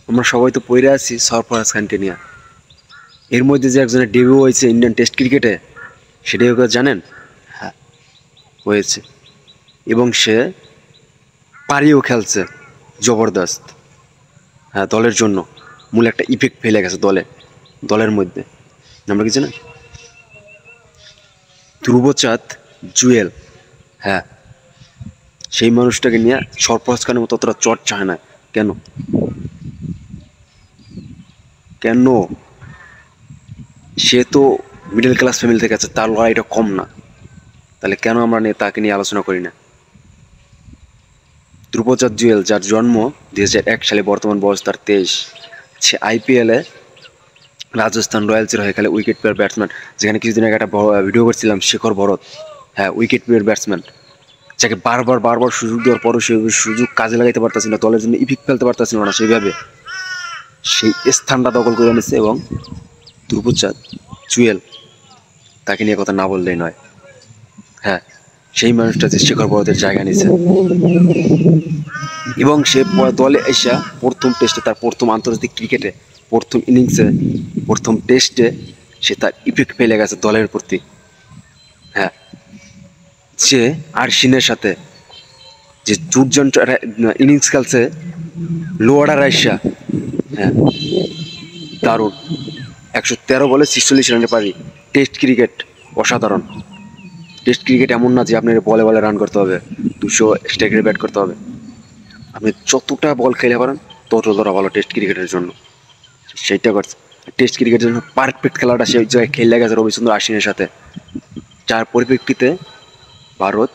আমরা সবাই তো পড়ে আছি সরফরাজ খানকে নিয়ে। এর মধ্যে যে একজনের ডেবিউ হয়েছে ইন্ডিয়ান টেস্ট ক্রিকেটে, সেটাই ওকে জানেন? হ্যাঁ, হয়েছে। এবং সে পারিও খেলছে জবরদস্ত। হ্যাঁ, দলের জন্য মূল একটা ইফেক্ট ফেলে গেছে দলের মধ্যে। আমরা কি জানেন? ধ্রুবচাঁদ জুয়েল। হ্যাঁ, সেই মানুষটাকে নিয়ে সরফরাজ খানের মতো অতটা চর্চা হয় না কেন? কেন? সে তো মিডল ক্লাস ফ্যামিলি থেকে আছে, তার লড়াইটা কম না। তাহলে কেন আমরা তাকে নিয়ে আলোচনা করি না? ধ্রুবচাঁদ জুয়েল, যার জন্ম 2001 সালে, বর্তমান বয়স তার 23। সে আইপিএলে রাজস্থান রয়্যালসের হয়ে খেলে উইকেট পেয়ার ব্যাটসম্যান। যেখানে কিছুদিন আগে একটা ভিডিও করছিলাম, শেখর ভরত। হ্যাঁ, উইকেট পেয়ার ব্যাটসম্যান, যাকে বারবার সুযোগ দেওয়ার পরও সে সুযোগ কাজে লাগাইতে পারতেছিল না, দলের জন্য ইফেক্ট ফেলতে পারতেছিল না সেইভাবে। সেই স্থানটা দখল করে নিচ্ছে। এবং ধ্রুবচাঁদ জুয়েল, তাকে নিয়ে কথা না বললেই নয়। হ্যাঁ, সেই মানুষটা যে শেখর ভরতের জায়গা নিছে। এবং সে দলে এসে প্রথম টেস্টে, তার প্রথম আন্তর্জাতিক ক্রিকেটে, প্রথম ইনিংসে, প্রথম টেস্টে সে তার ইফেক্ট ফেলে গেছে দলের প্রতি। হ্যাঁ, সে আরশিনের সাথে যে দুর্জন ইনিংস খেলছে, লোয়ার রাইসা। হ্যাঁ, দারুণ। 113 বলে 46 রানে পারি। টেস্ট ক্রিকেট অসাধারণ। টেস্ট ক্রিকেট এমন না যে আপনার বলে বলে রান করতে হবে, 200 স্ট্রাইকে ব্যাট করতে হবে। আপনি যতটা বল খেলে পারেন ততটা ভালো টেস্ট ক্রিকেটের জন্য। সেইটা করছে। টেস্ট ক্রিকেটের জন্য পারফেক্ট খেলাটা সেই জায়গায় খেলে গেছে রবিচন্দ্র আশ্বিনের সাথে, যার পরিপ্রেক্ষিতে ভারত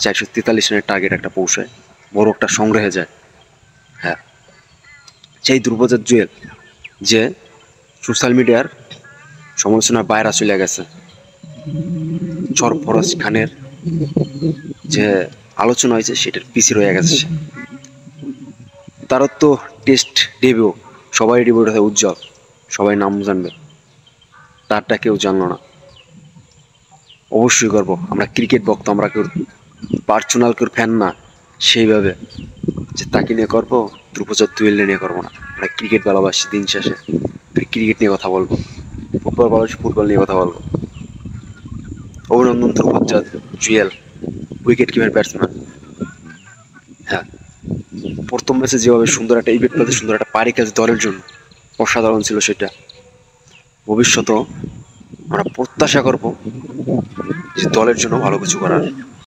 443 রানের টার্গেট একটা পৌঁছায়, বড় একটা সংগ্রহে যায়। হ্যাঁ, সেই ধ্রুবচাঁদ জুয়েল যে সোশ্যাল মিডিয়ার সমালোচনার বাইরে চলে গেছে, সরফরাজ খানের যে আলোচনা হয়েছে সেটার পিছিয়ে রয়ে গেছে। তারও তো টেস্ট ডেবিউ, সবাই ডেবিউটা উজ্জ্বল, সবাই নাম জানবে, তারটা কেউ জানলো না। অবশ্যই করবো, আমরা ক্রিকেট ভক্ত, আমরা কেউ পার্সোনাল কেউ ফ্যান না সেইভাবে যে তাকে নিয়ে করবো। ধ্রুবচাঁদ জুয়েল নিয়ে করবো না। আমরা ক্রিকেট ভালোবাসি, দিন শেষে ক্রিকেট নিয়ে কথা বলবো, ফুটবল ভালোবাসি, ফুটবল নিয়ে কথা বলবো। অভিনন্দন Dhruvachand Jewel, wicket keeper batsman. হ্যাঁ, প্রথম ম্যাচে যেভাবে সুন্দর একটা ইভেন্ট পেতে, সুন্দর একটা পারি খেলছে দলের জন্য, অসাধারণ ছিল সেটা। ভবিষ্যতেও আমরা প্রত্যাশা করব যে দলের জন্য ভালো কিছু করার।